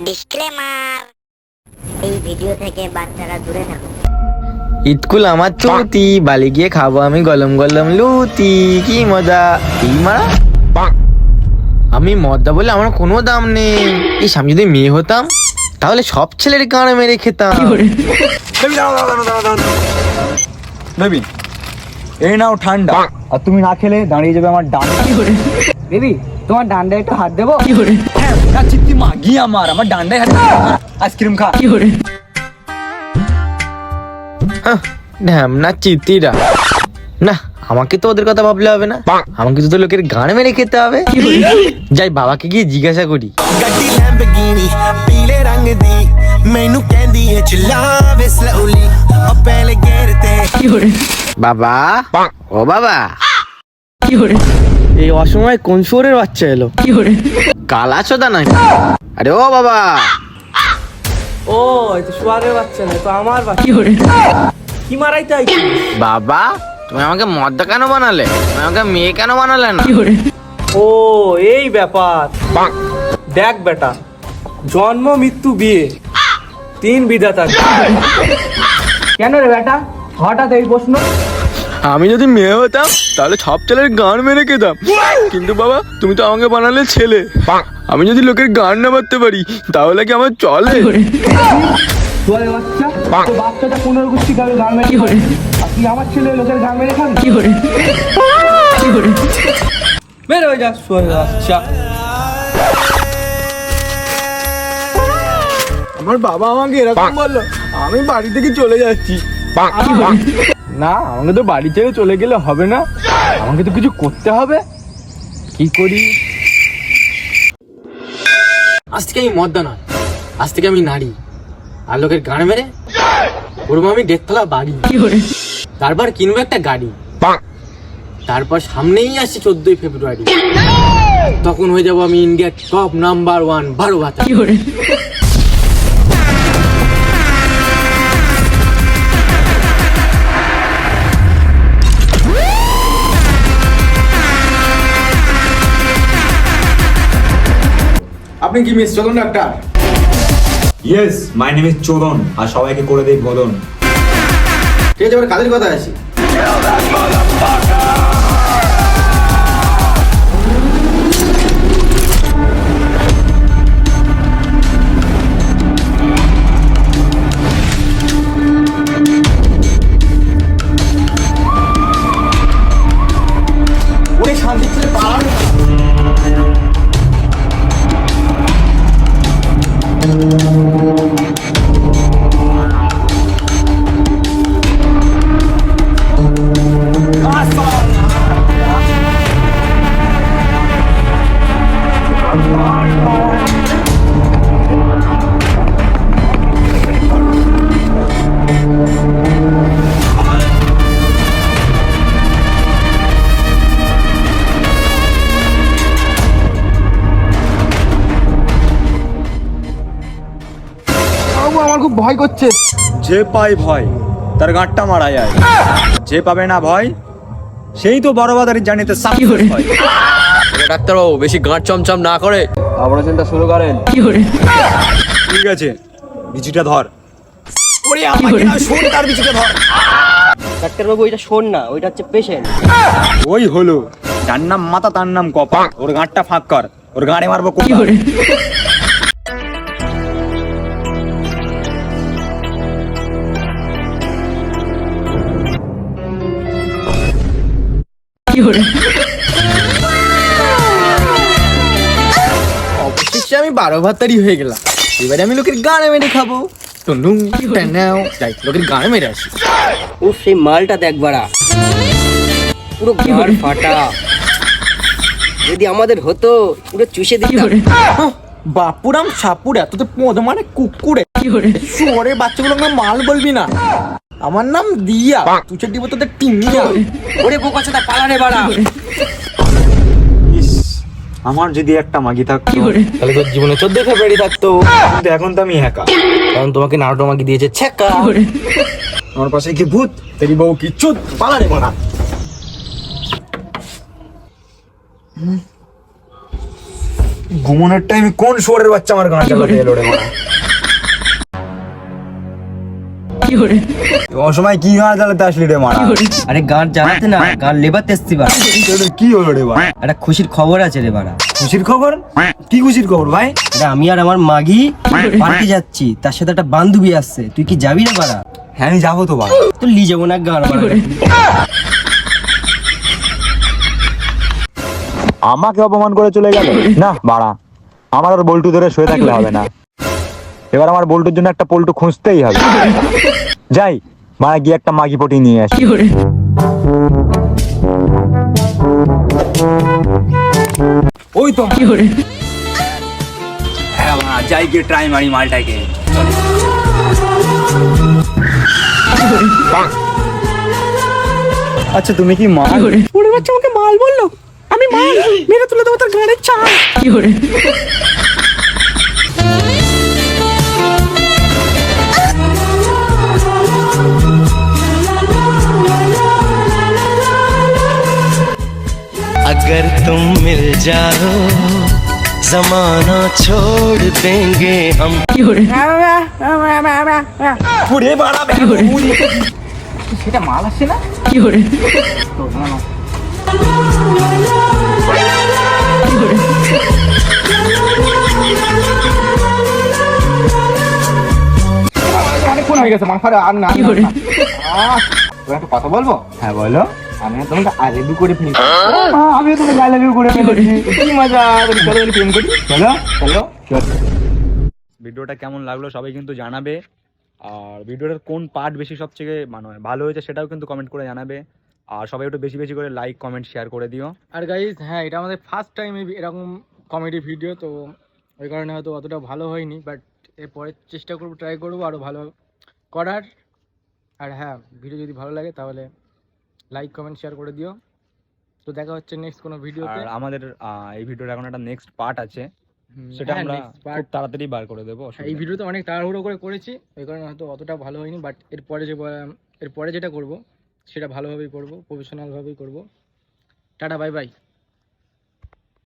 Disclaimer, এই video থেকে বাচ্চারা দূরে থাকুন। ইটকুল আমার চুতি বালি গিয়ে খাবো আমি গলম গলম লুতি, কি মজা কি মারা। আমি মদা বলে আমার কোনো দাম নেই। এই আমি যদি মেয়ে হতাম তাহলে সব ছেলের গাঁড়ে মেরে খেতাম। বেবি এই নাও ঠান্ডা, আর তুমি না খেলে দাঁড়িয়ে যাবে আমার ডান। বেবি তোমার ডান্ডায় একটু হাত দেবো? না চিত্তি মাগি আমার ডান্ডায় হাত আইসক্রিম খা। ঢ্যামনা চিতিরা না, আমাকে তো ওদের কথা ভাবলে হবে না, আমাকে তো লোকের গান মেরে খেতে হবে। যাই বাবাকে গিয়ে জিজ্ঞাসা করি। ਗੱਡੀ ਲੈਂਬਗੀਨੀ ਪੀਲੇ ਰੰਗ ਦੀ ਮੈਨੂੰ ਕਹਿੰਦੀ ਏ ਚਲਾਵੇ ਸਲੋਲੀ ਉਹ ਪਹਿਲੇ ਗੇਰ ਤੇ বাবা ও বাবা, এই অসময়ে কোন শোরের বাচ্চা এলো? কালা চোদা নাকি? আরে ও বাবা। ও এই তো শুয়ারের বাচ্চা না, তো আমার বাচ্চা। কি মারাইতে আইছি? বাবা তুমি আমাকে মদ্দা কেন বানালে? তুমি আমাকে মেয়ে কেন বানালে না? ও এই ব্যাপার। দেখ বেটা, জন্ম মৃত্যু বিয়ে তিন বিধাতা। কেন রে বেটা হঠাৎ এই প্রশ্ন? আমি যদি মেয়ে হতাম তাহলে সব ছেলের গান মেরে খেতাম, কিন্তু বাবা তুমি তো আমাকে বানালে ছেলে। আমি যদি লোকের গান না মারতে পারি তাহলে কি আমার চলে? শুয়ারের বাচ্চা, তো বাচ্চাটা 15 গোষ্ঠী গান মেরে খাবে, আর তুই আমার ছেলে লোকের গান মেরে খাবি? বের হয়ে যা শুয়ারের বাচ্চা। আমার বাবা আমাকে এরকম বললো, আমি বাড়ি থেকে চলে যাচ্ছি। না, আমাকে তো বাড়ি ছেড়ে চলে গেলে হবে না, আমাকে তো কিছু করতে হবে। কি করি? আজ থেকে আমি মদ্দা নয়, আজ থেকে আমি নারী। আর লোকের গান মেরে করবো আমি 1.5 বাড়ি, তারপর কিনবো একটা গাড়ি, তারপর সামনেই আসছে 14ই ফেব্রুয়ারি, তখন হয়ে যাবো আমি ইন্ডিয়ার টপ নাম্বার 1 12 ভাতা। আপনি কি মিস চলুন ডাক্তার? ইয়েস, মাই নেম ইজ চোদন, আর সবাইকে করে দেই বোদন। ঠিক আছে, এবার কাজের কথা আসি। ওই শান্তি ছেলে পালানো। আমার খুব ভয় করছে। যে পায় ভয় তার গাঁটটা মারা যায়, যে পাবে না ভয় সেই তো বড় বাজারের জানিতে সাকসেস হয়। ডাক্তারবাবু বেশি গাঁট চমচম না করে অপারেশনটা শুরু করেন। ঠিক আছে, বিচিটা ধর। ওরে আমাকে না, শোন তার বিচিটা ধর। ডাক্তারবাবু এটা শোন না, ওইটা হচ্ছে পেশেন্ট। ওই হলো, যার নাম মাথা তার নাম কপা। ওর গাঁটটা ফাঁক কর, ওর গাঁড়ে মারবো কোপা। অবশেষে আমি 12 ভাতারি হয়ে গেলাম। এবারে আমি লোকের গানে মেরে খাবো। টুনটুং টানাও, যাই লোকের গানে মেরে আসি। ও সেই মালটা দেখ বাড়া, পুরো গাড় ফাটা। যদি আমাদের হতো পুরো চুষে দিতাম। বাপুরাম সাপুরা, তোদের পদ মানে কুকুরে। শুয়োরের বাচ্চাগুলো মাল বলবি না, আমার নাম দিয়া। তুই দিব তোদের টিমিয়া। ওরে বোকাচোদা পালা রে বাড়া। ইস, আমার যদি একটা মাগি থাকতো তাহলে তোর জীবনে 14 ফেব্রুয়ারি থাকতো, কিন্তু এখন তো আমি একা। কারণ তোমাকে নাড়ুটো মাগি দিয়েছে ছেকা। আমার পাশে কি ভূত, তেরি বউ কি চুত, পালা রে বাড়া। ঘুমানোর টাইমে কোন শুয়োরের বাচ্চা আমার গান চালাতে এলো রে মারা? অসময় কি গান চালাতে আসলি রে মারা? আরে গান জ্বালাতে না, গান লেবাতে এসছি বাড়া। তোদের কি হলো রে মারা? একটা খুশির খবর আছে রে বাড়া। খুশির খবর? কি খুশির খবর ভাই? আরে আমি আর আমার মাগি পার্কে যাচ্ছি, তার সাথে একটা বান্ধবী আসছে, তুই কি যাবি রে বাড়া? হ্যাঁ আমি যাবো তো ভাই। তো লি যাবো না গান বাড়া। আমাকে অপমান করে চলে গেল না বাড়া, আমার আর বল্টু ধরে শুয়ে থাকলে হবে না, এবার আমার বল্টুর জন্য একটা পল্টু খুঁজতেই হবে। যাই মারা গিয়ে একটা মাগি পটি নিয়ে আসি। ওই তো হ্যাঁ মা, যাই গিয়ে ট্রাই মারি মালটাকে। আচ্ছা তুমি কি মাল? ওরে বাচ্চা আমাকে মাল বললো, আমি মাল মেরে তুলে দেবো তার গানের চাল। अगर तुम मिल जाओ जमाना छोड़ देंगे हम। ওরে বাড়া সেটা মাল আসছে না? অনেকক্ষণ হয়ে গেছে মাথার আর না। একটা কথা বলবো? হ্যাঁ বলো। আমি তোমাকে আই লাভ ইউ করে ফেলেছি। আমিও তোমাকে আই লাভ ইউ করে ফেলেছি। কি মজা! চলো প্রেম করি। চলো চলো। ভিডিওটা কেমন লাগলো সবাই কিন্তু জানাবে, আর ভিডিওটার কোন পার্ট বেশি সবথেকে মানে ভালো হয়েছে সেটাও কিন্তু কমেন্ট করে জানাবে, আর সবাই একটু বেশি বেশি করে লাইক কমেন্ট শেয়ার করে দিও। আর গাইজ হ্যাঁ, এটা আমাদের ফার্স্ট টাইম এরকম কমেডি ভিডিও, তো ওই কারণে হয়তো অতটা ভালো হয়নি, বাট এরপরে চেষ্টা করবো, ট্রাই করবো আরও ভালো করার। আর হ্যাঁ, ভিডিও যদি ভালো লাগে তাহলে লাইক কমেন্ট শেয়ার করে দিও। তো দেখা হচ্ছে নেক্সট কোনো ভিডিওতে। আর আমাদের এই ভিডিওর এখন একটা নেক্সট পার্ট আছে, সেটা হ্যাঁ, আমরা next part। খুব তাড়াতাড়ি বার করে দেবো। এই ভিডিওতে অনেক তাড়াহুড়ো করে করেছি, ওই কারণে হয়তো অতটা ভালো হয়নি, বাট এরপরে যেটা করব সেটা ভালোভাবেই করব, প্রফেশনালভাবেই করব। Tata, bye bye.